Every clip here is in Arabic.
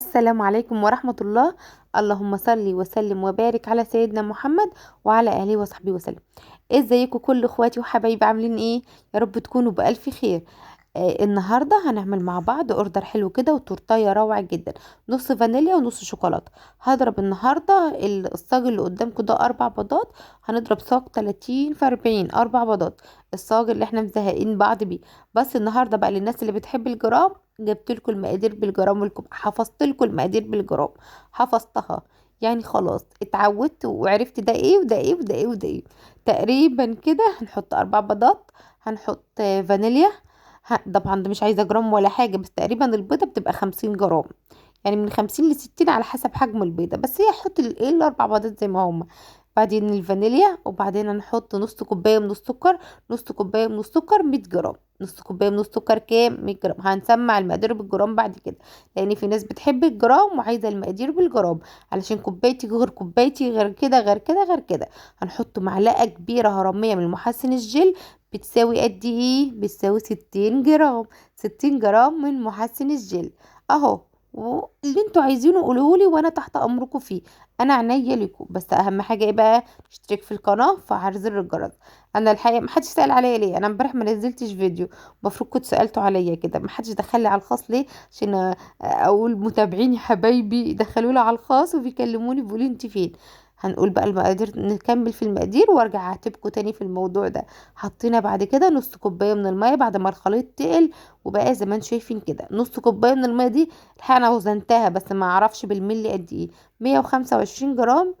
السلام عليكم ورحمة الله. اللهم صل وسلم وبارك على سيدنا محمد وعلى آله وصحبه وسلم. ازيكم كل اخواتي وحبايبي، عاملين ايه؟ يا رب تكونوا بألف خير. النهارده هنعمل مع بعض اوردر حلو كده وتورتايه روعة جدا، نص فانيليا ونص شوكولاتة. هضرب النهارده الصاج اللي قدامكم ده 4 بيضات. هنضرب صاج 30 في 40، 4 بيضات. الصاج اللي احنا مزهقين بعض بيه. بس النهارده بقى للناس اللي بتحب الجرام، جبت لكم المقادير بالجرام، حفظت لكم المقادير بالجرام. حفظتها، يعني خلاص اتعودت وعرفت ده ايه وده ايه وده ايه وده ايه. تقريبا كده هنحط 4 بيضات. هنحط فانيليا. طبعا ده مش عايزه جرام ولا حاجه، بس تقريبا البيضه بتبقى 50 جرام. يعني من 50 ل60 على حسب حجم البيضه، بس هي حط ايه ال4 بيضات زي ما هما. بعدين الفانيليا، وبعدين هنحط نص كوبايه من السكر. نص كوبايه من السكر 100 جرام. نص كوبايه من السكر كام؟ 100 جرام. هنسمع المقادير بالجرام بعد كده، لان في ناس بتحب الجرام وعايزه المقادير بالجرام. علشان كوبايتي غير كوبايتي، غير كده غير كده غير كده. هنحط معلقه كبيره هرميه من محسن الجل. بتساوي قد ايه؟ بتساوي 60 جرام. 60 جرام من محسن الجل اهو. اللي انتوا عايزينه قولهولي وانا تحت امركم فيه. انا عينيا لكم، بس اهم حاجه ايه بقى؟ اشترك في القناه وفعل زر الجرس. انا الحقيقه محدش سال عليا ليه، انا امبارح ما نزلتش فيديو. المفروض كنت سالتوا عليا كده، محدش دخلي على الخاص ليه؟ عشان اقول متابعيني حبايبي دخلوا لي على الخاص وبيكلموني بيقولوا انت فين. هنقول بقى المقادير، نكمل في المقادير وارجع اعاتبكم تاني في الموضوع ده. حطينا بعد كده نص كوبايه من الميه بعد ما الخليط تقل، وبقى زي ما انتم شايفين كده. نص كوبايه من الميه دي الحقيقه انا وزنتها بس ما اعرفش بالملي قد ايه. 125 جرام.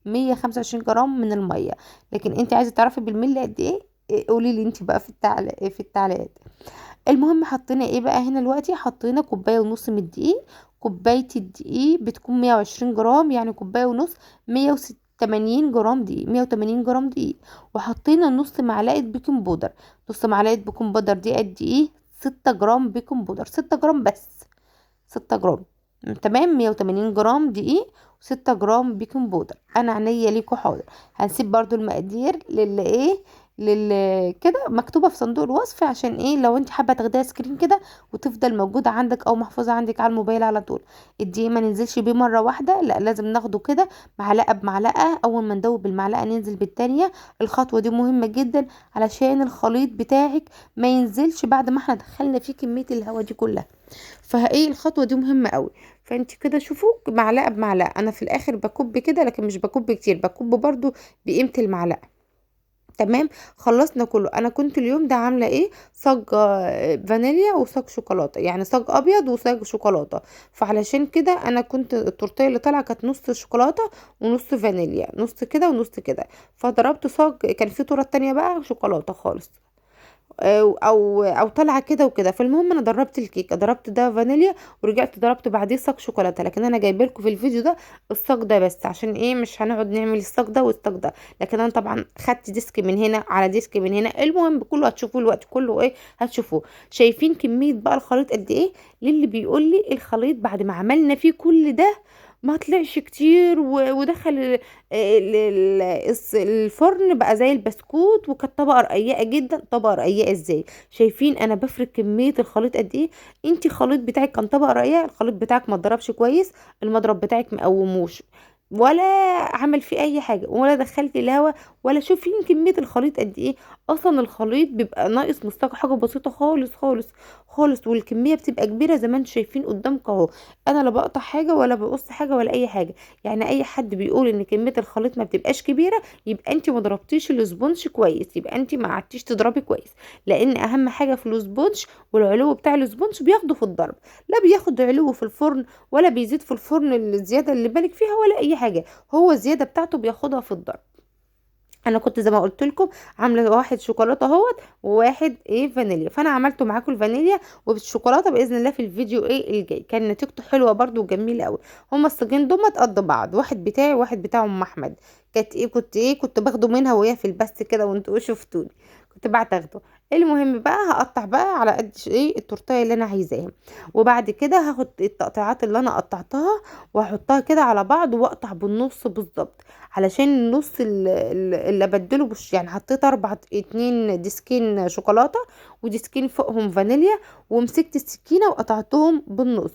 125 جرام من الميه. لكن انت عايزه تعرفي بالملي قد ايه؟ قولي لي انت بقى في التعليقات. المهم حطينا ايه بقى هنا دلوقتي؟ حطينا كوبايه ونص من الدقيق. كوبايه الدقيق بتكون 120 جرام، يعني كوبايه ونص. 180 جرام دقيق، 180 جرام دقيق. وحطينا نص معلقه بيكنج بودر. نص معلقه بيكنج بودر دي قد ايه؟ 6 جرام بيكنج بودر، 6 جرام بس. 6 جرام. تمام. 180 جرام دقيق و6 جرام بيكنج بودر. انا عينيا ليكوا حاضر. هنسيب برضو المقادير كده مكتوبه في صندوق الوصف، عشان ايه؟ لو انت حابه تاخديها سكرين كده وتفضل موجوده عندك او محفوظه عندك على الموبايل على طول. الدقيق ما ننزلش بيه مره واحده، لا لازم ناخده كده معلقه بمعلقه. اول ما ندوب بالمعلقه ننزل بالتانية. الخطوه دي مهمه جدا علشان الخليط بتاعك ما ينزلش بعد ما احنا دخلنا فيه كميه الهواء دي كلها. فايه الخطوه دي مهمه قوي. فانت كده شوفوا معلقه بمعلقه. انا في الاخر بكب كده، لكن مش بكب كتير، بكب برضو بقيمه المعلقه. تمام. خلصنا كله. انا كنت اليوم ده عامله ايه؟ صاج فانيليا وصاج شوكولاته، يعني صاج ابيض وصاج شوكولاته. فعلشان كده انا كنت التورتيه اللي طالعه كانت نص شوكولاته ونص فانيليا، نص كده ونص كده. فضربت صاج، كان في تورته تانية بقى شوكولاته خالص. او طالعه كده وكده. فالمهم انا ضربت الكيكه، ضربت ده فانيليا ورجعت ضربت بعديه صاج شوكولاته. لكن انا جايبه لكم في الفيديو ده الصاج ده بس، عشان ايه؟ مش هنقعد نعمل الصاج ده والصاج ده. لكن انا طبعا خدت ديسك من هنا على ديسك من هنا. المهم كله هتشوفوه الوقت كله ايه، هتشوفوه. شايفين كميه بقى الخليط قد ايه؟ للي بيقول لي الخليط بعد ما عملنا فيه كل ده ما طلعش كتير ودخل الفرن بقى زي البسكوت، وكانت طبقه رقيقه جدا. طبقه رقيقه ازاي؟ شايفين انا بفرك كميه الخليط قد ايه؟ انتي الخليط بتاعك كان طبقه رقيقه، الخليط بتاعك ما اتضربش كويس. المضرب بتاعك مقوموش، ولا عمل فيه اي حاجه، ولا دخلت الهواء، ولا شوفين كميه الخليط قد ايه. اصلا الخليط بيبقى ناقص مستوى حاجه بسيطه خالص خالص خالص، والكميه بتبقى كبيره زي ما انتم شايفين قدامكم اهو. انا لا بقطع حاجه ولا بقص حاجه ولا اي حاجه. يعني اي حد بيقول ان كميه الخليط ما بتبقاش كبيره، يبقى انت ما ضربتيش الاسبونج كويس، يبقى انت ما قعدتيش تضربي كويس. لان اهم حاجه في الاسبونج والعلو بتاع الاسبونج بياخده في الضرب. لا بياخد علو في الفرن ولا بيزيد في الفرن الزياده اللي بالك فيها ولا اي حاجه. هو الزياده بتاعته بياخدها في الضرب. انا كنت زي ما قلت لكم عامله واحد شوكولاته اهوت وواحد ايه فانيليا. فانا عملته معاكم الفانيليا وبالشوكولاته باذن الله في الفيديو ايه الجاي. كان نتيجته حلوه برده وجميله قوي. هما الصاجين دول قد بعض، واحد بتاعي وواحد بتاع ام احمد. كنت باخده منها وهي في البث كده وانتوا شفتوني. كنت بعت اخده. المهم بقى هقطع بقى على قد ايه التورتيه اللي انا عايزاها. وبعد كده هاخد التقطيعات اللي انا قطعتها واحطها كده على بعض واقطع بالنص بالظبط. علشان النص اللي ابدله يعني حطيت 2 ديسكين شوكولاته وديسكين فوقهم فانيليا، ومسكت السكينه وقطعتهم بالنص.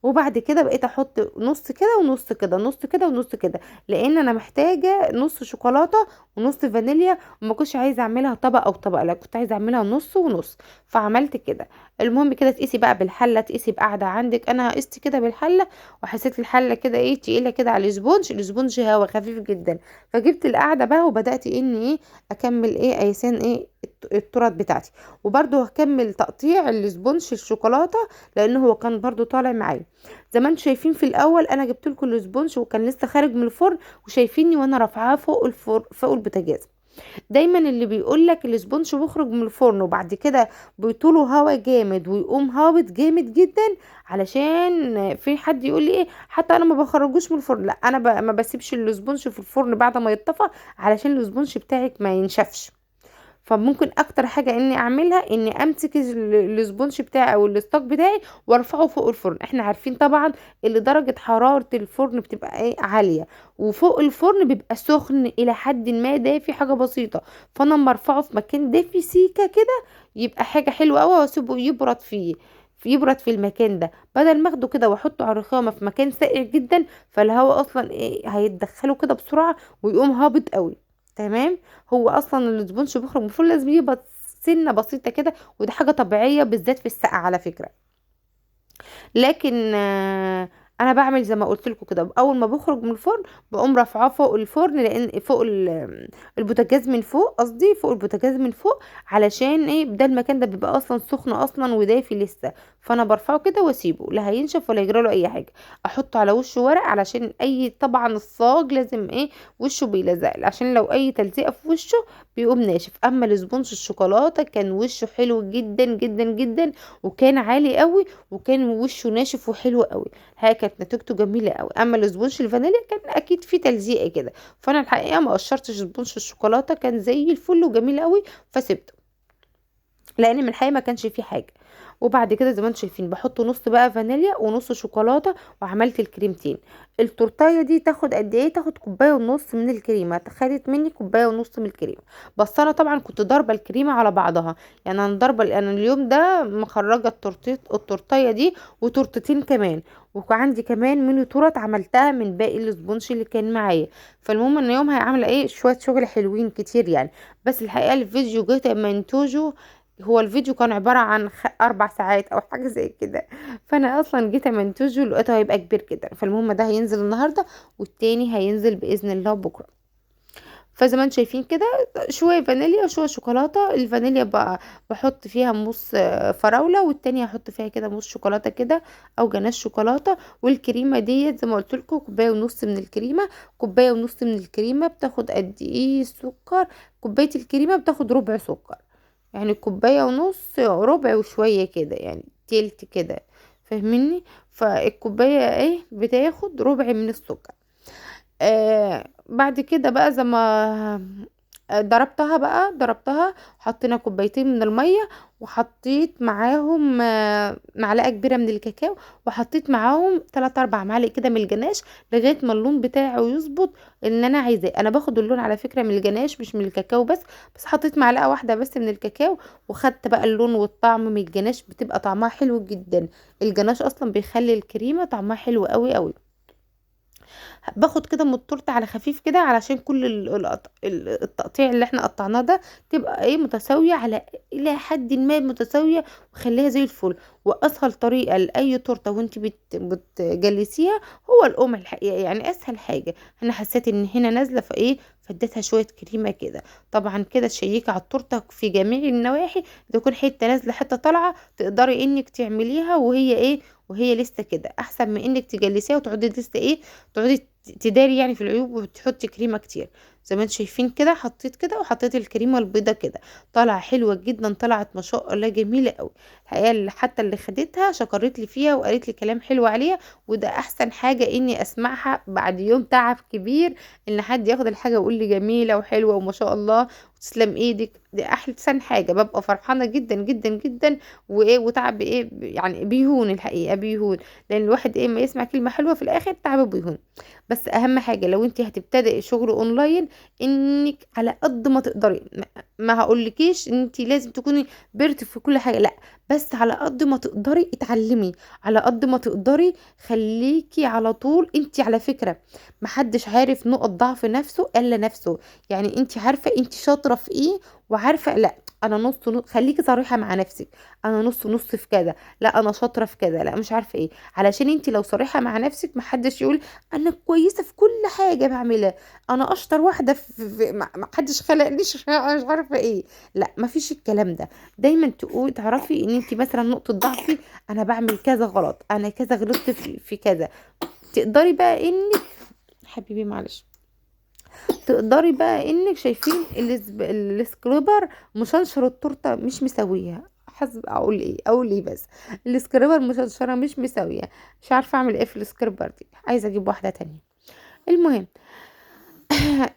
وبعد كده بقيت احط نص كده ونص كده، نص كده ونص كده، لان انا محتاجه نص شوكولاته ونص فانيليا، وما كنتش عايزه اعملها طبق او طبق، لا كنت عايزه اعملها نص ونص. فعملت كده. المهم كده تقيسي بقى بالحله، تقيسي بقعده عندك. انا قست كده بالحله، وحسيت الحله كده ايه تقيله كده على الاسبونج، الاسبونج هوا خفيف جدا. فجبت القعده بقى وبدات اني ايه اكمل ايه ايسان ايه التورت بتاعتي. وبرده هكمل تقطيع الاسبونج الشوكولاته، لان هو كان برضو طالع معايا. زي ما انتم شايفين في الاول انا جبت لكم الاسبونج وكان لسه خارج من الفرن، وشايفيني وانا رافعاه فوق الفرن فوق البوتاجاز. دايما اللي بيقول لك الاسبونج بيخرج من الفرن وبعد كده بيطوله هوا جامد ويقوم هابط جامد جدا، علشان في حد يقول لي ايه حتى انا ما بخرجوش من الفرن، لا انا ما بسيبش الاسبونج في الفرن بعد ما يتطفى، علشان الاسبونج بتاعك ما ينشفش. فممكن اكتر حاجه اني اعملها اني امسك الاسبونج بتاعي او الستاك بتاعي وارفعه فوق الفرن. احنا عارفين طبعا اللي درجه حراره الفرن بتبقى ايه عاليه، وفوق الفرن بيبقى سخن الى حد ما دافي حاجه بسيطه. فانا لما ارفعه في مكان دافي سيكه كده يبقى حاجه حلوه قوي، واسيبه يبرد فيه، يبرد في المكان ده، بدل ما اخده كده واحطه على الرخامه في مكان ساقع جدا، فالهواء اصلا ايه هيتدخله كده بسرعه ويقوم هابط قوي. تمام. هو اصلا الاسبونج بيخرج من الفرن لازم يبقى سنه بسيطه كده، ودي حاجه طبيعيه بالذات في السقعه على فكره. لكن انا بعمل زي ما قلت لكم كده، اول ما بخرج من الفرن بقوم رافعاه فوق الفرن، لان فوق البوتاجاز من فوق، قصدي فوق البوتاجاز من فوق، علشان ايه ده المكان ده بيبقى اصلا سخن اصلا ودافي لسه. فانا برفعه كده واسيبه، لا هينشف ولا يجرى له اي حاجه. احطه على وشه ورق، علشان اي طبعا الصاج لازم ايه وشه بيلزق، عشان لو اي تلزيقه في وشه بيقوم ناشف. اما الاسبونج الشوكولاته كان وشه حلو جدا جدا جدا، وكان عالي قوي، وكان وشه ناشف وحلو قوي. هي كانت نتيجته جميله قوي. اما الاسبونج الفانيليا كان اكيد فيه تلزيقه كده، فانا الحقيقه ما قشرتش اسبونج الشوكولاته، كان زي الفل وجميل قوي، فسبته، لان من الحقيقه ما كانش فيه حاجه. وبعد كده زي ما انتم شايفين بحط نص بقى فانيليا ونص شوكولاته، وعملت الكريمتين. التورتايه دي تاخد قد ايه؟ تاخد كوبايه ونص من الكريمه، خدت مني كوبايه ونص من الكريمه. بس انا طبعا كنت ضاربه الكريمه على بعضها، يعني انا ضاربه، انا اليوم ده مخرجه التورتايه دي وتورتتين كمان، وعندي كمان ميني تورت عملتها من باقي الاسبونج اللي كان معايا. فالمهم ان يومها عامله ايه شويه شغل حلوين كتير يعني. بس الحقيقه الفيديو جيت منتوجه، هو الفيديو كان عبارة عن 4 ساعات او حاجة زي كده، فانا اصلا جيت امنتجه لقيته هيبقى كبير جدا. فالمهم ده هينزل النهاردة، والتاني هينزل بإذن الله بكرة. فزي ما انتم شايفين كده، شوية فانيليا وشوية شوكولاتة. الفانيليا بقى بحط فيها موس فراولة، والتانية هحط فيها كده موس شوكولاتة كده او جناش شوكولاتة. والكريمة ديت زي ما قلت لكم كوباية ونص من الكريمة. كوباية ونص من الكريمة بتاخد قد ايه سكر؟ كوباية الكريمة بتاخد ربع سكر، يعني كوباية ونص ربع وشوية كده، يعني تلت كده، فاهميني؟ فالكوباية ايه بتاخد ربع من السكر. بعد كده بقى زي ما ضربتها، حطينا كوبايتين من المية، وحطيت معاهم معلقة كبيرة من الكاكاو، وحطيت معاهم 3 4 معالق كده من الجناش، لغاية ما اللون بتاعه يظبط اللي انا عايزاه. انا باخد اللون على فكرة من الجناش مش من الكاكاو بس، حطيت معلقة واحدة بس من الكاكاو، وخدت بقى اللون والطعم من الجناش، بتبقى طعمها حلو جدا. الجناش اصلا بيخلي الكريمة طعمها حلو قوي قوي. باخد كده من التورته على خفيف كده، علشان كل التقطيع اللي احنا قطعناه ده تبقى ايه متساويه، على الى حد ما متساويه، وخليها زي الفل. واسهل طريقه لاي تورته وانت بتجلسيها هو الام الحقيقه، يعني اسهل حاجه. انا حسيت ان هنا نازله فايه فاديتها شويه كريمه كده. طبعا كده تشيكي على التورته في جميع النواحي، تكون حته نازله حته طالعه، تقدري انك تعمليها وهي ايه وهي لسه كده، احسن من انك تجلسيها وتقعدي لسه ايه تقعدي تداري يعني في العيوب وتحطي كريمه كتير. زي ما انتم شايفين كده حطيت كده، وحطيت الكريمه البيضه كده، طالعه حلوه جدا، طلعت ما شاء الله جميله قوي. الحقيقه حتى اللي خدتها شكرت لي فيها وقالت لي كلام حلو عليها، وده احسن حاجه اني اسمعها بعد يوم تعب كبير، ان حد ياخد الحاجه ويقول لي جميله وحلوه وما شاء الله وتسلم ايدك. دي احسن حاجه، ببقى فرحانه جدا جدا جدا. وايه وتعب ايه يعني بيهون، الحقيقه بيهون، لان الواحد ايه ما يسمع كلمه حلوه في الاخر تعبه بيهون. بس اهم حاجه لو انت هتبتدئي شغل اونلاين، انك على قد ما تقدري، ما هقولكيش انت لازم تكوني بيرت في كل حاجة، لا، بس على قد ما تقدري اتعلمي، على قد ما تقدري خليكي على طول. انت على فكرة محدش عارف نقط ضعف نفسه الا نفسه. يعني انت عارفة انت شاطرة في ايه، وعارفة لا انا نص نص. خليكي صريحة مع نفسك، انا نص نص في كذا، لا انا شاطرة في كذا، لا مش عارفة ايه. علشان انت لو صريحة مع نفسك محدش يقول انا كويسة في كل حاجة بعملها، انا اشطر واحدة ما حدش خلقنيش مش عارفة ايه. لا مفيش الكلام ده. دايما تقول تعرفي ان انت مثلا نقطة ضعفي انا بعمل كذا غلط، انا كذا غلطت في كذا. تقدري بقى انك، حبيبي معلش، تقدري بقى انك شايفين السكريبر مشنشر التورته مش مسويها. حسب اقول ايه، اقول ايه بس. السكريبر مشنشره مش مسويه. مش عارفه اعمل ايه في السكريبر دي، عايزه اجيب واحده تانية. المهم،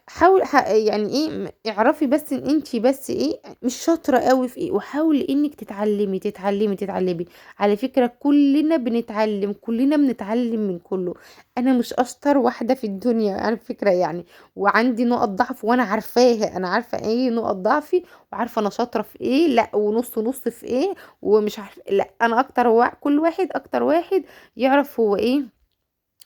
حاول يعني ايه اعرفي بس ان انتي بس ايه مش شاطره قوي في ايه، وحاولي انك تتعلمي تتعلمي تتعلمي. على فكره كلنا بنتعلم، كلنا بنتعلم من كله. انا مش اشطر واحده في الدنيا على فكره يعني، وعندي نقط ضعف وانا عارفاها، انا عارفه ايه نقط ضعفي، وعارفه انا شاطره في ايه لا، ونص نص في ايه، ومش عارفه لا. انا اكتر كل واحد اكتر واحد يعرف هو ايه،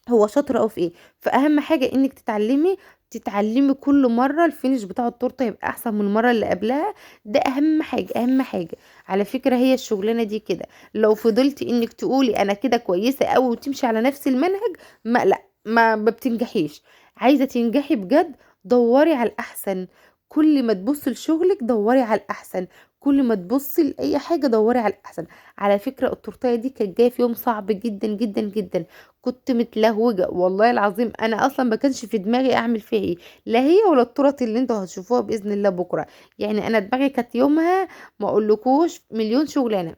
هو شاطر أوي في ايه. فاهم حاجه انك تتعلمي، تتعلمي كل مره الفينش بتاع التورته يبقى احسن من المره اللي قبلها. ده اهم حاجه، اهم حاجه. على فكره هي الشغلانه دي كده، لو فضلتي انك تقولي انا كده كويسه قوي وتمشي على نفس المنهج، ما لا ما بتنجحيش. عايزه تنجحي بجد، دوري على الاحسن. كل ما تبصي لشغلك دوري على الاحسن، كل ما تبصي لاي حاجه دوري على الاحسن. على فكره التورتيه دي كانت جايه في يوم صعب جدا جدا جدا، كنت متلهوجة والله العظيم. انا اصلا ما كانش في دماغي اعمل فيها ايه، لا هي ولا التورت اللي انتوا هتشوفوها باذن الله بكره. يعني انا دماغي كانت يومها ما اقولكوش مليون شغلانه.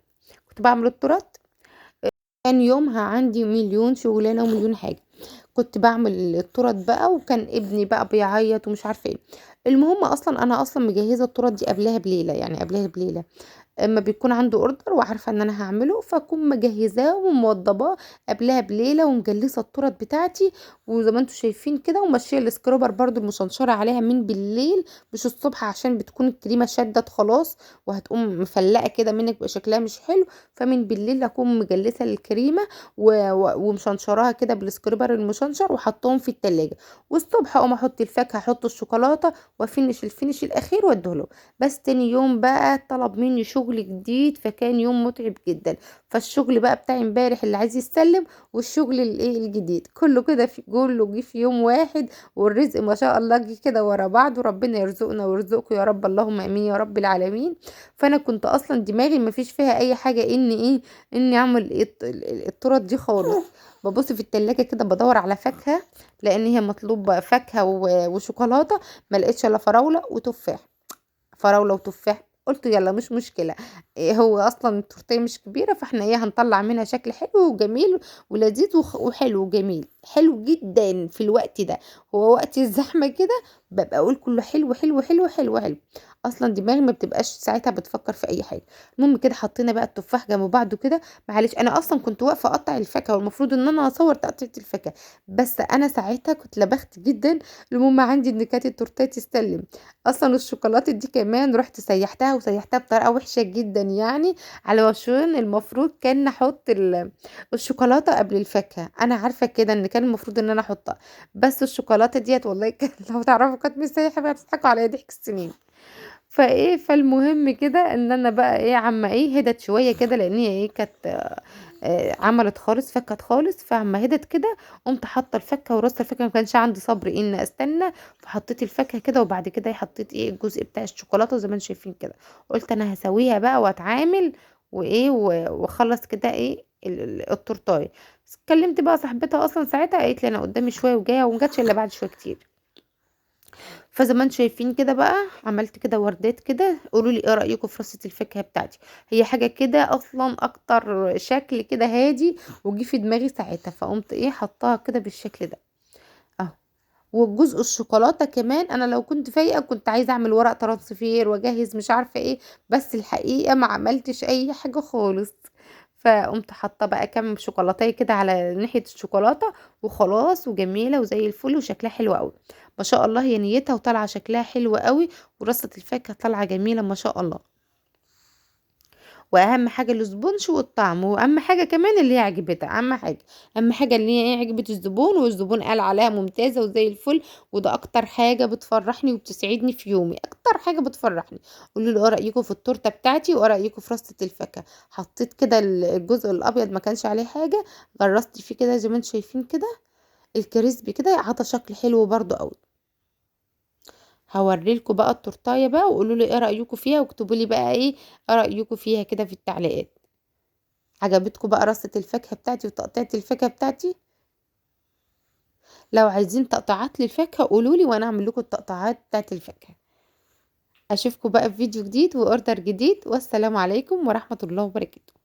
كنت بعمل التورت، كان يومها عندي مليون شغلانه ومليون حاجه. كنت بعمل التورت بقى، وكان ابني بقى بيعيط ومش عارفه ايه. المهم اصلا انا اصلا مجهزه التورت دي قبلها بليله، يعني قبلها بليله اما بيكون عنده اوردر وعارفه ان انا هعمله، فاكون مجهزاه وموضباه قبلها بليله، ومجلسه التورت بتاعتي، وزي ما انتم شايفين كده، وماشيه السكروبر برضو المشنشره عليها من بالليل مش الصبح، عشان بتكون الكريمه شدت خلاص وهتقوم مفلقه كده منك بقى شكلها مش حلو. فمن بالليل اكون مجلسه الكريمه ومشنشراها كده بالسكريبر المشنشر، وحطهم في التلاجة. والصبح اقوم احط الفاكهه، احط الشوكولاته، وافنش الفينش الاخير وادهله. بس تاني يوم بقى طلب مني شغل جديد، فكان يوم متعب جدا. فالشغل بقى بتاعي امبارح اللي عايز يسلم، والشغل الايه الجديد كله كده في كله جه في يوم واحد. والرزق ما شاء الله جه كده ورا بعض، وربنا يرزقنا ويرزقكم يا رب، اللهم امين يا رب العالمين. فانا كنت اصلا دماغي ما فيش فيها اي حاجه ان ايه، اني اعمل إيه التورت دي خالص. ببص في التلاجة كده بدور على فاكهة، لان هي مطلوب فاكهة وشوكولاتة. ما لقيتش الا فراولة وتفاح، فراولة وتفاح. قلت يلا مش مشكلة، إيه هو اصلا التورتيه مش كبيرة، فاحنا ايه هنطلع منها شكل حلو وجميل ولذيذ وحلو وجميل، حلو جدا في الوقت ده. هو وقت الزحمة كده ببقى اقول كله حلو حلو حلو حلو حلو، اصلا دماغي ما بتبقاش ساعتها بتفكر في اي حاجة. المهم كده حطينا بقى التفاح جنب بعضه كده. معلش انا اصلا كنت واقفة اقطع الفاكهة، والمفروض ان انا اصور تقطيع الفاكهة، بس انا ساعتها كنت لبخت جدا. المهم عندي ان كانت التورتيه تستلم. اصلا الشوكولاته دي كمان رحت سيحتها، وسيحتها بطريقه وحشه جدا يعني، على وشون المفروض كان احط الشوكولاته قبل الفاكهه. انا عارفه كده ان كان المفروض ان انا احطها، بس الشوكولاته ديت والله كان لو تعرفوا كانت مسيحه بقى، بتضحكوا عليا ضحك السنين. فايه فالمهم كده ان انا بقى ايه عما ايه هدت شويه كده، لان هي ايه كانت عملت خالص فكت خالص. فعما هدت كده قمت حاطه الفكه ورصه الفكه، ما كانش عندي صبر ان استنى. فحطيت الفاكهه كده، وبعد كده حطيت ايه الجزء بتاع الشوكولاته زي ما انتم شايفين كده. قلت انا هسويها بقى واتعامل وايه واخلص كده ايه التورتايه. كلمت بقى صاحبتها اصلا ساعتها، قالت لي انا قدامي شويه وجايه، وما جاتش الا بعد شويه كتير. فزي ما انتم شايفين كده بقى عملت كده وردات كده. قولوا لي ايه رايكم في رصه الفاكهه بتاعتي. هي حاجه كده اصلا اكتر شكل كده هادي، وجي في دماغي ساعتها، فقمت ايه حطاها كده بالشكل ده اهو. والجزء الشوكولاته كمان، انا لو كنت فايقه كنت عايزه اعمل ورق ترانسفير واجهز مش عارفه ايه، بس الحقيقه ما عملتش اي حاجه خالص. فقمت حاطه بقى كام شوكولاتايه كده على ناحيه الشوكولاته وخلاص، وجميله وزي الفل وشكلها حلو قوي ما شاء الله. هي نيتها وطالعه شكلها حلو قوي، ورصه الفاكهه طالعه جميله ما شاء الله. واهم حاجه السبونج والطعم، واهم حاجه كمان اللي هي عجبتها. اهم حاجه اللي هي عجبت الزبون، والزبون قال عليها ممتازه وزي الفل. وده اكتر حاجه بتفرحني وبتسعدني في يومي، اكتر حاجه بتفرحني. قولوا لي ايه رايكم في التورته بتاعتي، وايه رايكم في رصه الفاكهه. حطيت كده الجزء الابيض ما كانش عليه حاجه، غرست فيه كده زي ما انتم شايفين كده، الكريسبي كده عطى شكل حلو برضو قوي. هوريلكوا بقى التورتايه بقى، وقولوا لي ايه رايكم فيها، واكتبوا لي بقى ايه رايكم فيها كده في التعليقات. عجبتكم بقى رصة الفاكهة بتاعتي وتقطيعة الفاكهة بتاعتي؟ لو عايزين تقطيعات للفاكهة قولولي وانا اعمل لكم التقطيعات بتاعت الفاكهة. اشوفكم بقى في فيديو جديد واوردر جديد، والسلام عليكم ورحمة الله وبركاته.